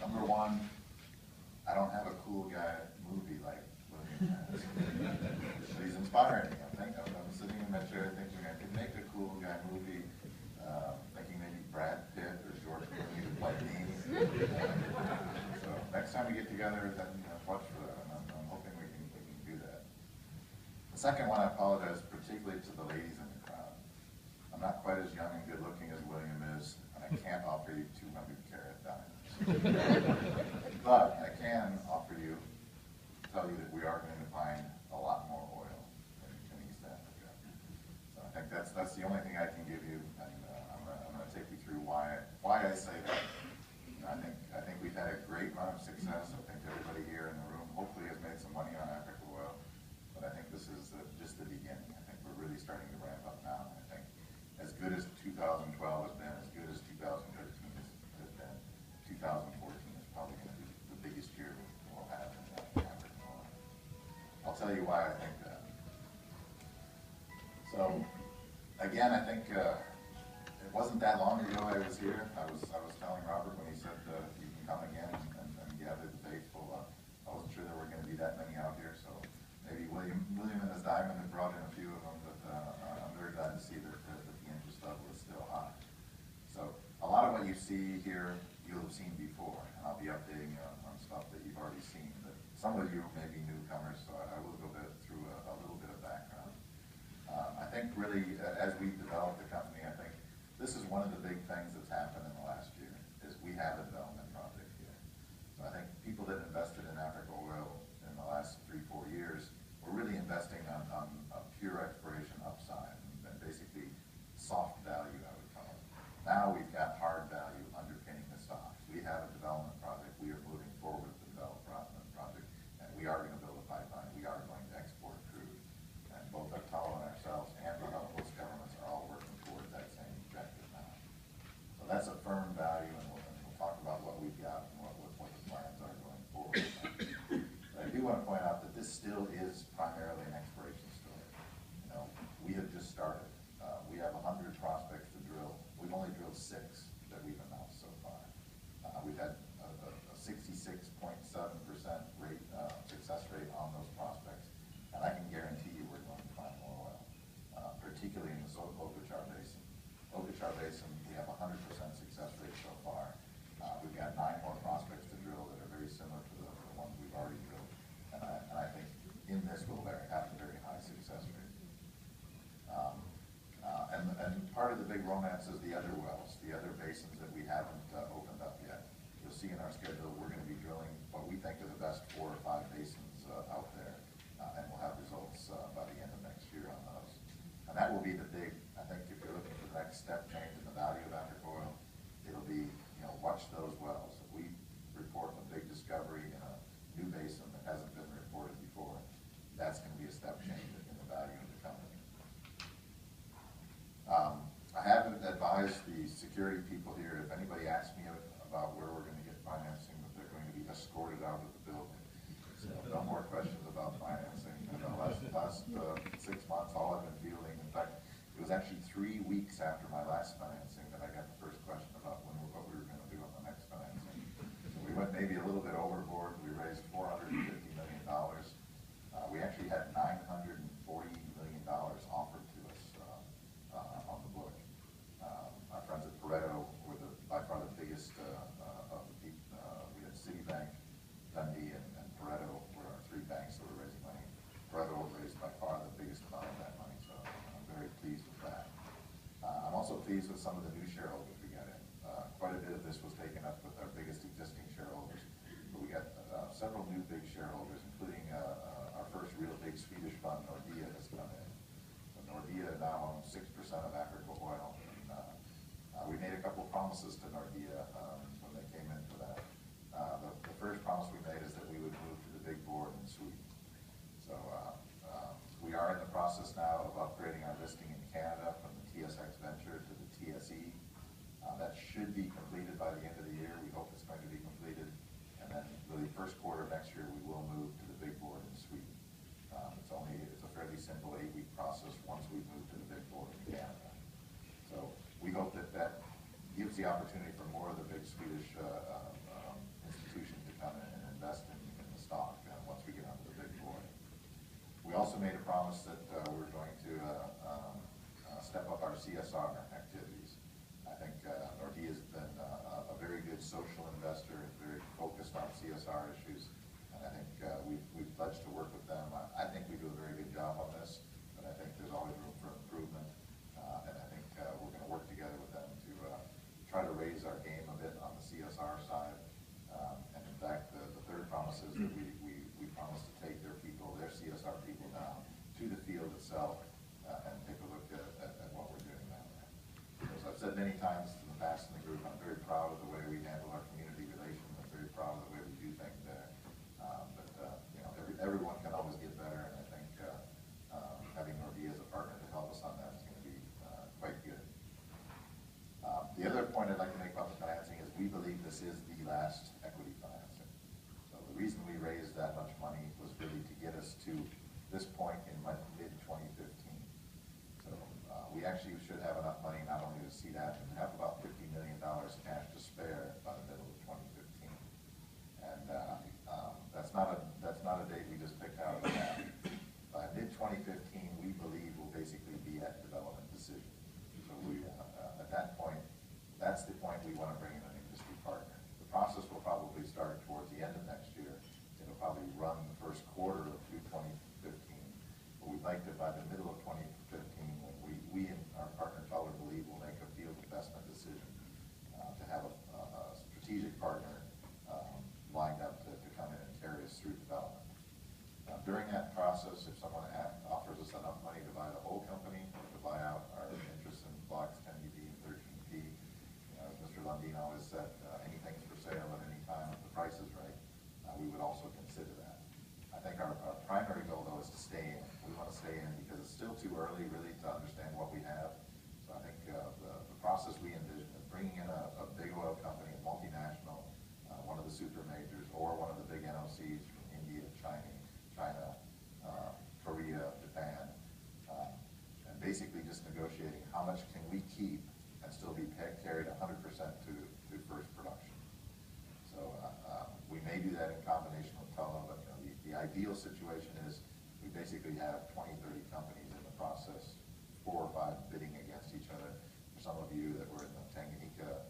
Number one, I don't have a cool guy movie like William has. But he's inspiring me. I'm sitting in my chair thinking I could make a cool guy movie, thinking maybe Brad Pitt or George Clooney would play me. So next time we get together, then watch for that. I'm hoping we can do that. The second one, I apologize particularly to the ladies in the crowd. I'm not quite as young and good looking as William is, and I can't offer you 200 carat diamonds. But I can offer you, tell you that we are going to find a lot more oil in East Africa. So I think that's the only thing I can give you, and I'm going to take you through why I say that. I think we've had a great run of success. I think everybody here in the room hopefully has made some money on Africa oil, but I think this is just the beginning. I think we're really starting to ramp up now. I think as good as 2012 has been, as good as 2013 has been, 2014 is probably going to be the biggest year we'll have in African oil. I'll tell you why I think that. So, again, I think it wasn't that long ago I was here. I was telling Robert when he said you can come again and gather the faithful. I wasn't sure there were going to be that many out here, so maybe William and his diamond have brought in a few of them, but I'm very glad to see that the interest level is still high. So a lot of what you see here you'll have seen before, and I'll be updating you on stuff that you've already seen. But some of you may be newcomers, so I will go through a little bit of background. I think really, as we developed the company, I think this is one of the big things that's happened in the last year, is we have a development project here. So I think people that invested in Africa oil in the last 3-4 years were really investing on a pure exploration upside, and basically soft value, I would call it. Now we've got hard value underpinning the stocks. We have a development project. We are moving forward with the development project, and we are going to build a pipeline. We are going to export crude. And both Arturo and ourselves and the host governments are all working towards that same objective now. So that's a firm value, and we'll talk about what we've got and what the plans are going forward. But I do want to point out that this still is primarily an exploration story. We have just started. We have 100 prospects to drill. We've only drilled 6 that we've announced so far. We've had a 66.7% success rate on those prospects, and I can guarantee you we're going to find more oil, particularly in the Okachar Basin. Okachar Basin, we have 100% success rate so far. We've got 9 more prospects to drill that are very similar to the ones we've already drilled, and I think in this we'll have a very high success rate. And part of the big romance is the other wells, the other basins that we haven't opened up yet. You'll see in our schedule we're going to be drilling what we think are the best 4 or 5 basins out there, and we'll have results by the end of next year on those. And that will be the big, I think if you're looking for the next step change in the value of Africa oil, it'll be, watch those wells. If we report a big discovery in a new basin that hasn't been reported before, that's going to be a step change in the value of the company. I haven't advised the security people here, if anybody asks me about where we're going to get financing, that they're going to be escorted out of the building. So no more questions about financing. In the last 6 months, all I've been fielding, in fact, it was actually 3 weeks after my last financing that I got the first question about what we were going to do on the next financing. So we went maybe a little bit overboard. We raised $450 million. We actually had $940 million offered to us on the book. Our friends at Pareto were by far the biggest of the people. We had Citibank, Dundee, and Pareto were our 3 banks that were raising money. Pareto raised by far the biggest amount of that money, so I'm very pleased with that. I'm also pleased with some of the new shareholders we got in. Quite a bit of this was taken up with our biggest existing shareholders, but we got several new big shareholders, including our first real big Swedish fund, Nordea, has come in. So Nordea now owns 6% of Africa oil. We made a couple of promises to Nordea when they came in for that. The first promise we made is that we would move to the big board in Sweden. So we are in the process now of upgrading our listing in Canada from the TSX Venture to the TSE. That should be completed by the end of the year. We hope it's going to be completed. And then really first quarter of next year, we will move to the big board in Sweden. It's a fairly simple 8-week process once we move to the big board in Canada. So we hope that gives the opportunity for more of the big Swedish also made a promise that we're going to step up our CSR activities. I think Nordea has been a very good social investor and very focused on CSR issues, and I think we've pledged to work with them. I think we do a very good job on this, but I think there's always room for improvement, and I think we're going to work together with them to try to raise our game a bit on the CSR side. And in fact, the third promise is that we promise to take their people, their CSR people down to the field itself and take a look at what we're doing down there. As I've said many times in the past in the group, I'm very proud of the way we handle our community relations. I'm very proud of the way we do things there. You know, everyone can always get better, and I think having Nordea as a partner to help us on that is going to be quite good. The other point I'd like to make about the financing is we believe this is the last equity financing. So the reason we raised that much money was really to get us to this point in mid-2015. So we actually should have enough money not only to see that, but to have about $50 million cash to spare by the middle of 2015. And that's not a date we just picked out of the hat. By mid-2015, we believe we'll basically be at development decision. So we, at that point, that's the point we want to bring in an industry partner. The process will probably start towards the end of next year. It'll probably run the first quarter of 2015. But we'd like to, by the middle of 2015, when we and our partner Teller believe we'll make a field investment decision to have a strategic partner lined up to come in and carry us through development. During that process, if someone offers us enough money to buy the whole company or to buy out our interest in blocks 10UB and 13P, as Mr. Lundin always said, anything's for sale at any time if the price is right. We would also consider that. I think our primary goal, though, is to stay in. We want to stay in because it's still too early, really, to understand what we have. So I think the process we envision is bringing in a big oil company, a multinational, one of the super majors, or one of the big NOCs from India, China, Korea, Japan, and basically just negotiating how much can we keep and still be carried 100% to first production. So we may do that in combination with Tullow, but the ideal situation is we basically have 20, 30 companies in the process, 4 or 5 bidding against each other. For some of you that were in the Tanganyika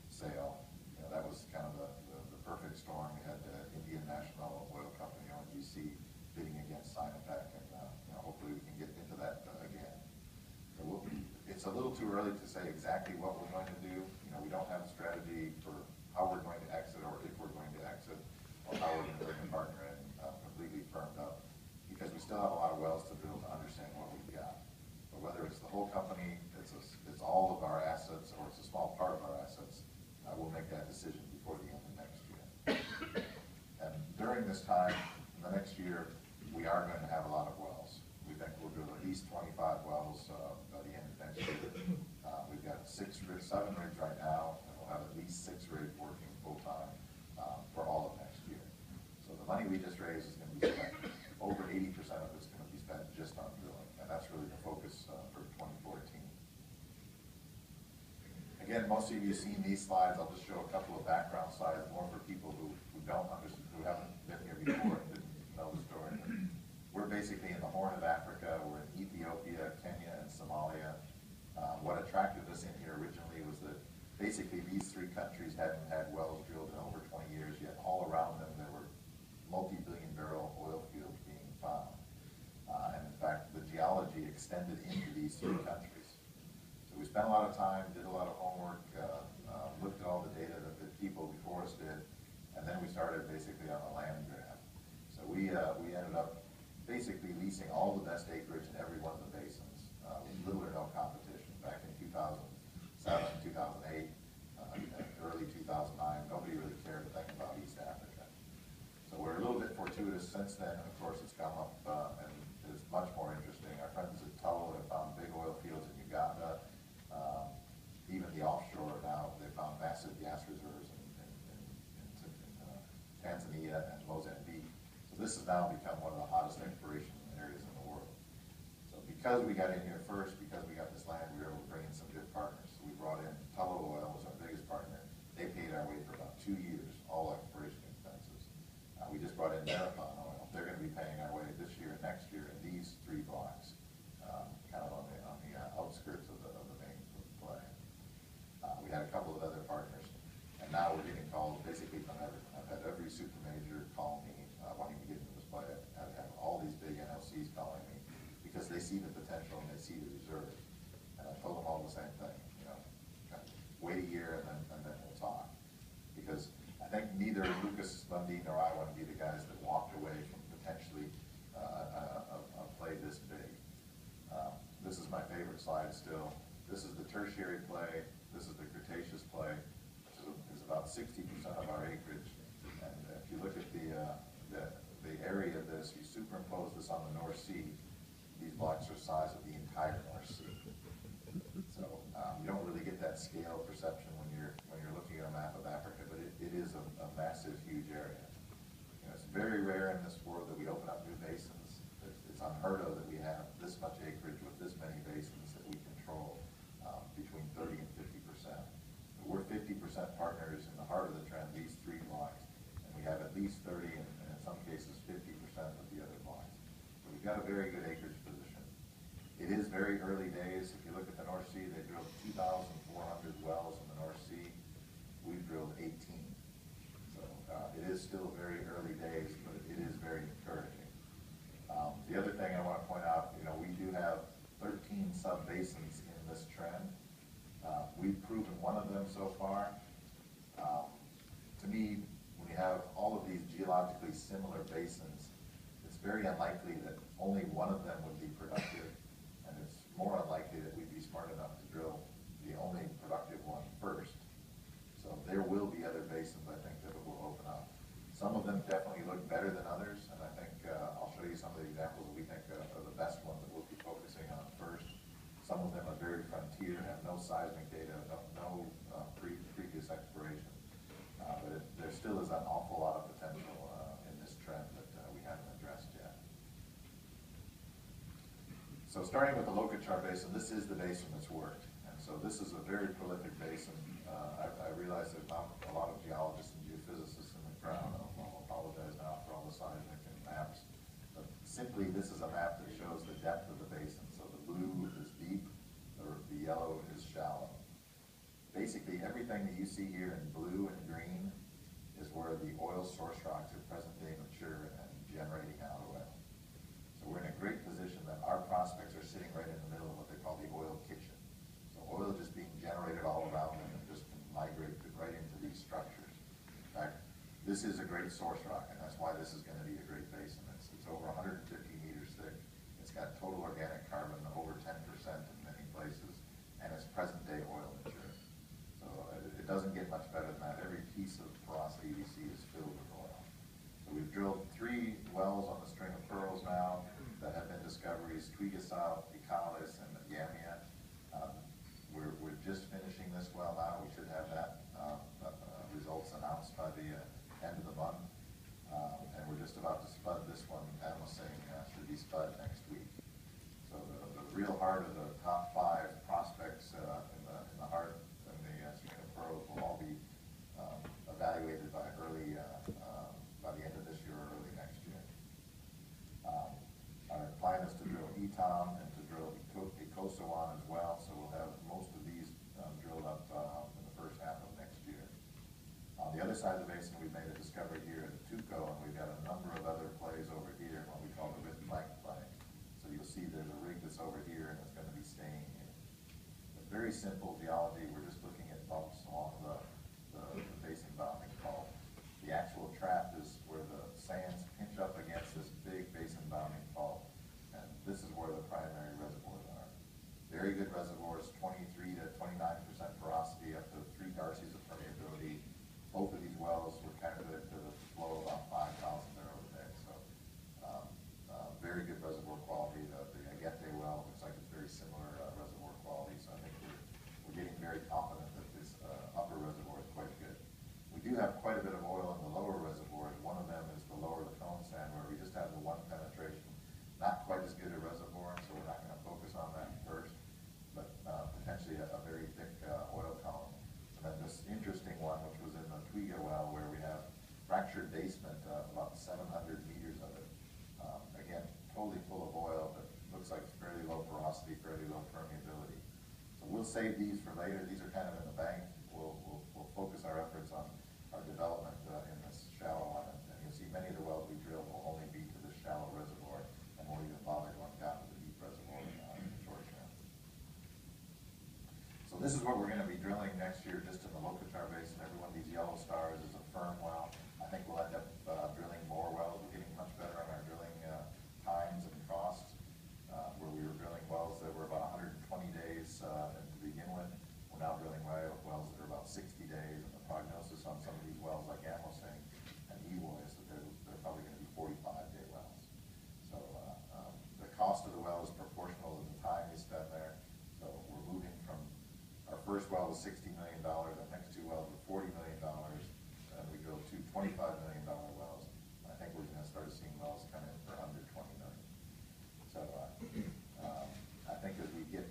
sale, that was kind of the perfect storm. We had the Indian National Oil Company, ONGC, bidding against Sinopec, and hopefully we can get into that again. So it's a little too early to say exactly what we're going to do. We don't have a strategy for how we're going to exit or if we're going to exit or how we're going to bring a partner in completely firmed up, because we still have a lot of wells to drill to understand what we've got. But whether it's the whole company, it's all of our assets, or it's a small part of our assets, we'll make that decision before the end of next year. And during this time, in the next year, we are going to have a lot of wells. We think we'll drill at least 25 wells by the end of next year. We've got 7 rigs right now, and we'll have at least 6 rigs working full-time for all of next year. So the money we just raised is going to be spent, over 80% of it's going to be spent just on drilling, and that's really the focus for 2014. Again, most of you have seen these slides. I'll just show a couple of background slides, more for people who don't understand, who haven't been here before and didn't know the story. We're basically in the Horn of Africa. We're in Ethiopia, Kenya, and Somalia. What attracted us in here originally was that basically these 3 countries hadn't had wells drilled in over 20 years, yet all around them there were multi-billion-barrel oil fields being found. And in fact, the geology extended into these 3 countries. So we spent a lot of time, did a lot of homework, looked at all the data that the people before us did, and then we started basically on a land grab. So we ended up basically leasing all the best acreage in every one of the basins with little or no competition. Back in 2007, 2008, early 2009, nobody really cared a thing about East Africa. So we're a little bit fortuitous since then, and of course it's come up and is much more interesting. Our friends at Tullow have found big oil fields in Uganda. Even the offshore now, they found massive gas reserves in Tanzania and Mozambique. So this has now become one of the hottest exploration areas in the world. So because we got in here first, because we got this land, we were able to bring in some good partners. So we brought in Tullow Oil was our biggest partner. They paid our way for about 2 years, all exploration expenses. We just brought in Marathon Oil. They're going to be paying our way Chris Lundy nor I want to be the guys that walked away from potentially a play this big. This is my favorite slide still. This is the tertiary play. This is the Cretaceous play, which is about 60% of our acreage. And if you look at the area of this, you superimpose this on the North Sea, these blocks are the size of the entire North Sea. So you don't really get that scale perception when you're looking at a map of Africa, but it is a massive, huge area. You know, it's very rare in this world that we open up new basins. It's unheard of that we have this much acreage with this many basins that we control between 30 and 50%. We're 50% partners in the heart of the trend, these three blocks, and we have at least 30 and in some cases 50% of the other blocks. So we've got a very good acreage position. It is very early days. If you look at the North Sea, they drilled 2,400 wells in the North Sea. We've drilled 18. So it is still very early days, but it is very encouraging. The other thing I want to point out, you know, we do have 13 sub-basins in this trend. We've proven one of them so far. To me, when you have all of these geologically similar basins, it's very unlikely that only one of them would be productive, and it's more unlikely that we'd be smart enough to drill the only productive one first. So there will be other basins, I think, that will open up. Some of them definitely look better than others, and I think I'll show you some of the examples that we think are the best ones that we'll be focusing on first. Some of them are very frontier, have no seismic data, no previous exploration. But there still is an awful lot of potential in this trend that we haven't addressed yet. So starting with the Lokochar Basin, this is the basin that's worked. And so this is a very prolific basin. I realize there's not a lot of geologists and geophysicists in the crowd. I'll apologize now for all the seismic and maps. But simply, this is a map that shows the depth of the basin. So the blue is deep, the yellow is shallow. Basically, everything that you see here in blue and green is where the oil source rocks are presently mature and generating out oil. So we're in a great position that our prospects are sitting right in the middle of what they call the oil kitchen. So oil just being generated all around them and just can migrate right into these structures. In fact, this is a great source rock, and that's why this is going to be a great basin. It's over 150 meters thick. It's got total organic carbon over 10% in many places, and it's present-day oil mature. So it doesn't get much better than that. Every piece of porosity you see is filled with oil. So we've drilled 3 wells on the string of pearls now that have been discoveries: Twiga, Icalis, and Yamia. We're just finishing this well now. We should have that results announced by the end of the month. And we're just about to spud this one. Adam was saying should be spud next week. So the real heart of the top 5 prospects in the heart and the string of pearls will all be evaluated by the end of this year or early next year. Our plan is to drill Etam and to drill Ikosawan as well, so we'll have most of these drilled up in the first half of next year. On the other side of the basin, we've made a discovery here at Tuco, and we've got a number of other plays over here, what we call the Ridge Flank play. So you'll see there's a rig that's over here, and it's going to be staying here. But very simple geology. We're just looking at bumps along the basin bounding fault. The actual trap is where the sands pinch up against this big basin bounding fault, and this is where the primary reservoirs are. Very good reservoirs, 23 to 29% porosity, up to 3 darcies of permeability. Both of these wells were candidate to the flow of about 5,000 barrels a day. So very good reservoir quality. The Agete well looks like it's very similar reservoir quality. So I think we're getting very confident that this upper reservoir is quite good. We do have quite a bit of oil in the lower reservoirs. One of them is the lower Lacone sand, where we just have the 1 penetration. Not quite as good a reservoir, so we're not going to focus on that first, but potentially a very thick oil column. And then this interesting one, which was in the Twiga well, where we have fractured basement, about 700 meters of it. Again, totally full of oil, but looks like fairly low porosity, fairly low permeability. So we'll save these for later. These are kind of in the bank. We'll focus our efforts on our development in this shallow one. And you'll see many of the wells we drill will only be to this shallow reservoir, and won't even bother going down to the deep reservoir in the short term. So this is what we're going to be drilling next year, just in the Lokochar Basin. Every one of these yellow stars is a firm well. I think we'll end up drilling more wells. We're getting much better on our drilling times and costs. Where we were drilling wells that were about 120 days to begin with, we're now drilling wells that are about 60 days, and the prognosis on some of these wells like Basin and Ewoy is that they're probably going to be 45-day wells. So the cost of the well is proportional to the time you spend there. So we're moving from, our first well was $60 million, our next two wells were $40 million, and we drilled two $25 million wells. I think we're going to start seeing wells come in for under $20 million. So I think as we get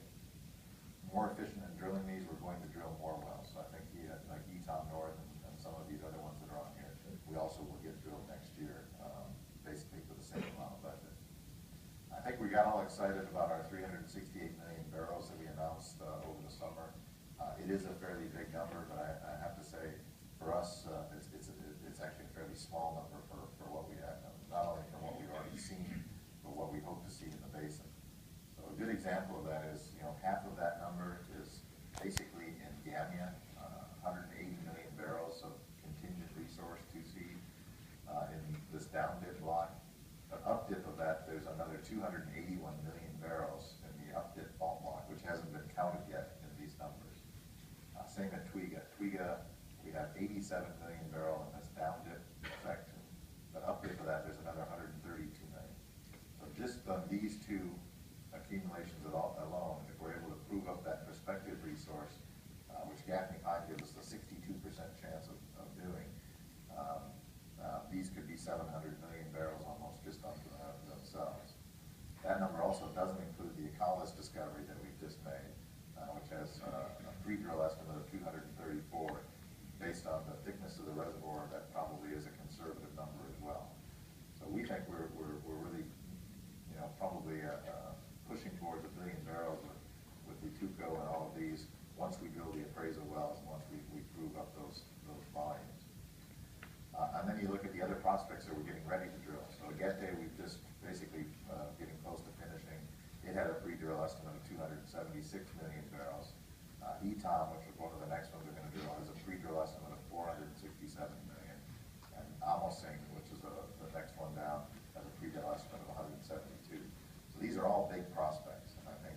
more efficient in drilling these, we're going to drill more wells. So I think like Etom North and some of these other ones that are on here, we also will get drilled next year, basically for the same amount of budget. I think we got all excited about our 368 million barrels that we announced over the summer. It is a fairly big number, but I have to say, for us, it's actually a fairly small number for what we have, not only for what we've already seen, but what we hope to see in the basin. So a good example of that is, half of that number is basically in Gambia, 180 million barrels of contingent resource 2C in this down dip block. The up dip of that, there's another 281 million barrels in the up dip fault block, which hasn't been counted yet in these numbers. Same at Twiga. Twiga, we have 87 million barrel in this down dip section. But up dip of that, there's another 132 million. So just on these two accumulations alone, if we're able to prove up that prospective resource, which Gaffney Pine gives us the 62% chance of doing, these could be 700 million barrels almost just on themselves. That number also doesn't include the Ecolis discovery that we've just made, which has a pre-drill estimate of 234. Based on the thickness of the reservoir, that probably is a conservative number as well. So we think we're really, probably pushing towards 1 billion barrels with the Tuco and all of these once we drill the appraisal wells and once we prove up those volumes. And then you look at the other prospects that we're getting ready to drill. So Agete, we've just basically getting close to finishing. It had a pre-drill estimate of 276 million barrels. Etom, which is one of the next ones we're going to drill, has a pre-drill estimate of 467 million. And Amosing, which is the next one down, has a pre-drill estimate of 172. So these are all big prospects, and I think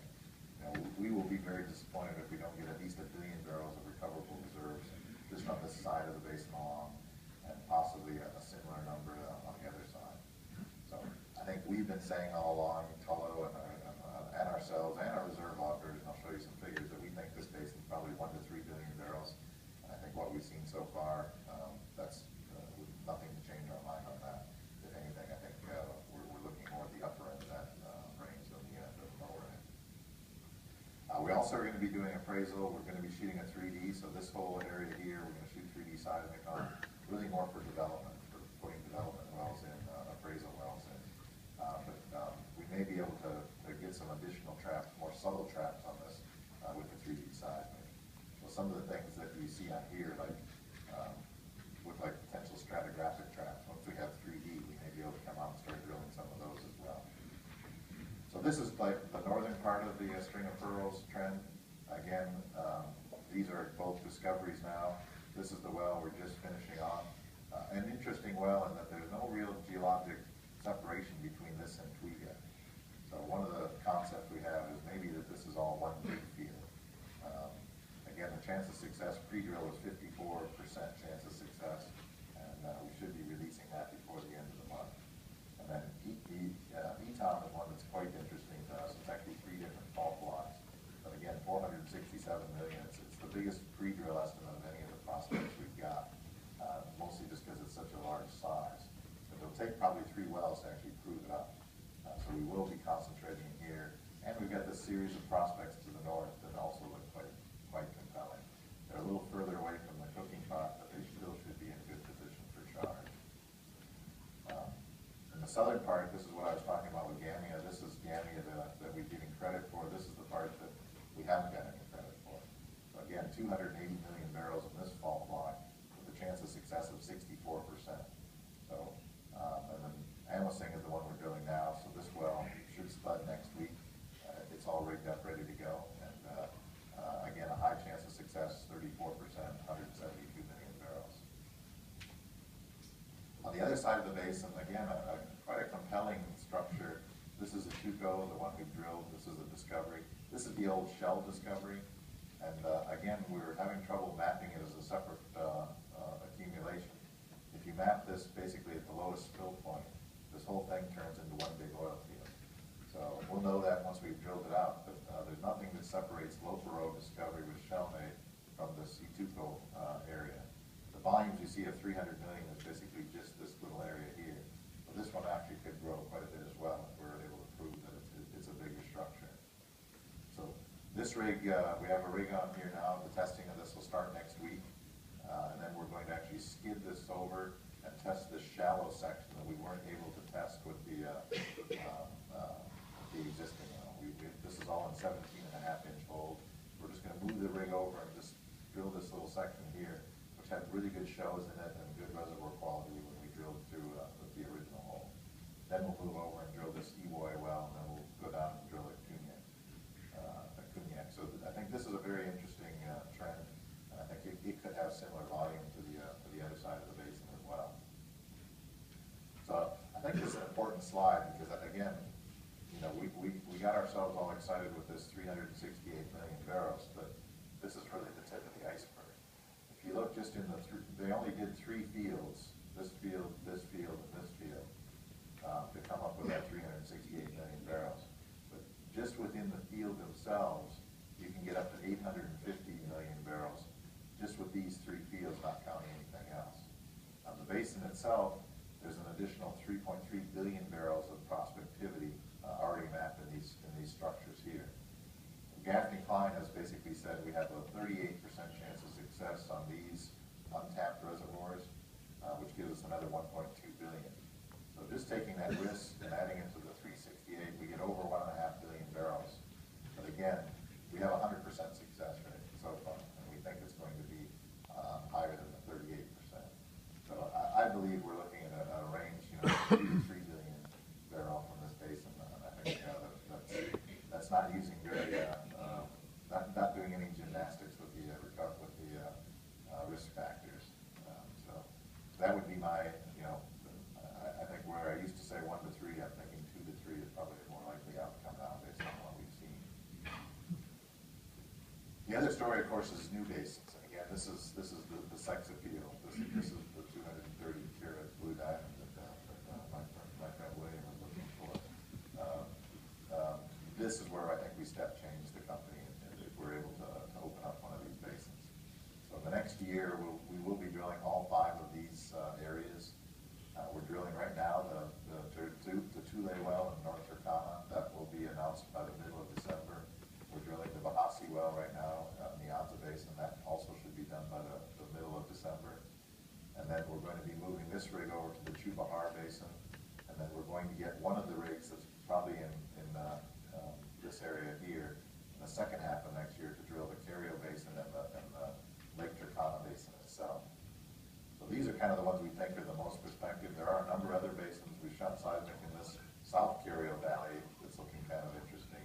we will be very disappointed if we don't get at least 1 billion barrels of recoverable reserves just on this side of the basin along, and possibly a similar number on the other side. So I think we've been saying all along, Tullow and ourselves and our reserve auditors, and I'll show you some figures, that we think this basin is probably 1 to 3 billion barrels. And I think what we've seen so far, that's nothing to change our mind on that. If anything, I think we're looking more at the upper end of that range than the lower end. We also are going to be doing appraisal. We're going to be shooting a 3D, so this whole area here, we're going to shoot 3D seismic on, really more for development, for putting development wells in, appraisal wells in. But we may be able to get some additional traps, more subtle traps on this with the 3D seismic. So some of the things that you see on here, like look like potential stratigraphic traps. Once we have 3D, we may be able to come out and start drilling some of those as well. So this is like the northern part of the String of Pearls trend. Again, these are both discoveries now. This is the well we're just finishing on. An interesting well in that there's no real geologic separation between this and Twiga. So one of the concepts we have is maybe that this is all one big field. Again, the chance of success pre-drill is 54% chance of success, and we should be releasing that before the end of the month. And then Etom is one that's quite interesting to us. It's actually 3 different fault blocks. But again, 467 million. It's the biggest pre-drill estimate of any of the prospects we've got, mostly just because it's such a large size. But it'll take probably 3 wells to actually prove it up. So we will be concentrating here. And we've got this series of prospects to the north that also look quite compelling. They're a little further away from the cooking pot, but they still should be in good position for charge. In the southern part, this is what I was talking about with Gambia. This is Gambia that we're giving credit for. This is the part that we haven't got any credit for. So again, 280 million barrels in this fault block with a chance of success of 64%. So, and then Amosing is the one we're drilling now, so this well should spud next week. It's all rigged up, ready to go. And again, a high chance of success, 34%, 172 million barrels. the other side of the basin, again, quite a compelling structure. This is a Tuco, the one we drilled. This is a discovery. This is the old Shell discovery. And again, we were having trouble mapping it as a separate accumulation. If you map this basically at the lowest spill point, this whole thing turns into one big oil field. So we'll know that once we've drilled it out, but there's nothing that separates Loperow discovery with Shell made from the Tuco area. The volumes you see of 300 million is basically just this little area here. But this one actually could grow quite a bit as well if we're able to prove that it's a bigger structure. So this rig, we have a rig on here now. The testing of this will start next week. And then we're going to actually skid this over and test this shallow section that we weren't able to test with the existing one. This is all in 17.5-inch holes. We're just going to move the rig over and just drill this little section here, which had really good shows in it and good reservoir quality when we drilled through the original hole. Then we'll move over and drill this Ewoy well, and then we'll go down and drill a Cunyac. So I think this is a very interesting trend, and I think it could have similar volume to the other side of the basin as well. So I think this is an important slide because, again, you know, we got ourselves all excited with this 368 million barrels, but this is really the tip of the iceberg. If you look just in they only did 3 fields, this field, this field, and this field, to come up with that 368 million barrels. But just within the field themselves, you can get up to 850 million barrels just with these 3 fields, not counting anything else. The basin itself, there's an additional 3.3 billion barrels of prospectivity already mapped in these structures here. Gaffney Klein has basically said we have a 38% chance of success on these untapped reservoirs, which gives us another 1.2 billion. So just taking that risk and adding it to the 368, we get over 1.5 billion barrels. But again, we have a 100% success rate so far, and we think it's going to be higher than the 38%. So I believe we're looking at a range, you know, 2 to 3 billion barrel from this basin. I think that's not using very, not doing any gymnastics with the risk factors. So that would be my, you know, I think where I used to say 1 to 3, I'm thinking 2 to 3 is probably a more likely outcome now based on what we've seen. The other story, of course, is new basins. And again, this is the sex appeal. This is the 230 carat blue diamond that my friend William is looking for. This is where I think we step change the company if we're able to open up one of these basins. So the next year, we will be drilling all 5 of these areas. We're drilling right now the Tule well in North Turkana. That will be announced by the middle of December. We're drilling the Bahasi well right now in the Anza Basin. That also should be done by the middle of December. And then we're going to be moving this rig over to the Chubahar Basin. And then we're going to get one of the rigs that's probably in this area here in the second half of next year to drill the Cario Basin and the Lake Turkana Basin itself. So these are kind of the ones we think are the most prospective. There are a number of other basins. We've shot seismic in this South Cario Valley that's looking kind of interesting.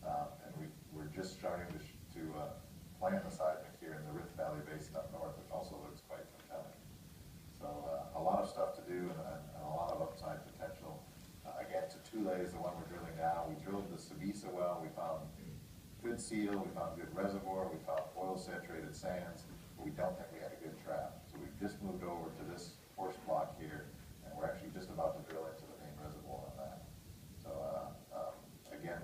And we're just starting to plan the seismic here in the Rift Valley Basin up north, which also looks quite compelling. So a lot of stuff to do and a lot of upside potential. Again, Tule is the one we're drilling now. We drilled the Sabisa well. We found good seal. We found good reservoir. We found oil-saturated sands. But we don't think we had a good trap. So we've just moved over to this force block here, and we're actually just about to drill into the main reservoir on that. So again,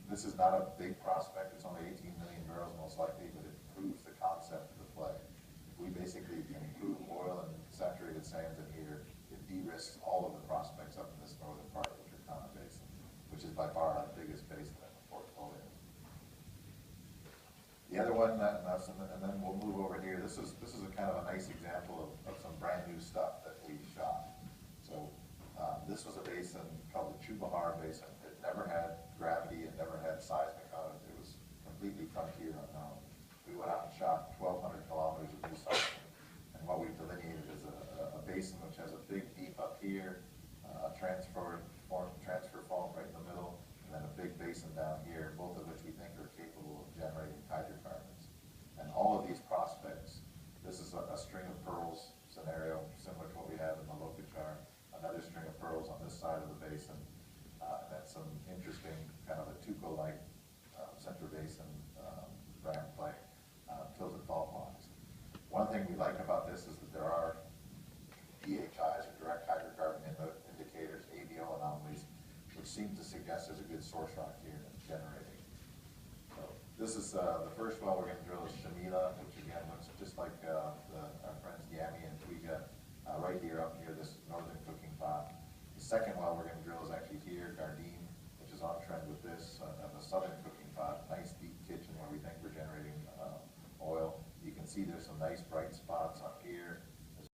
this is not a big prospect. It's only 18 million barrels most likely, but it proves the concept of the play. If we basically can improve oil and saturated sands in here, it de-risks all of the prospects up in this northern part of the Turkana Basin, which is by far our biggest basin in the portfolio. The other one, and then we'll move over here. This is a kind of a nice example of some brand new stuff that we shot. So this was a basin called the Chubahar Basin. It never had gravity. It never had seismic on it. It was completely frontier unknown. We went out and shot 1,200 kilometers of new seismic. And what we've delineated is a basin which has a big deep up here, a transfer fault right in the middle, and then a big basin down here, both of which we think are capable of generating hydrocarbons. And all of these prospects, this is a string of pearls scenario, similar to what we have in the Lope source rock here and generating. So this is the first well we're going to drill is Shamila, which again looks just like our friends Yami and Twiga, right here up near this northern cooking pot. The second well we're going to drill is actually here, Gardein, which is on trend with this, the southern cooking pot. Nice deep kitchen where we think we're generating oil. You can see there's some nice bright spots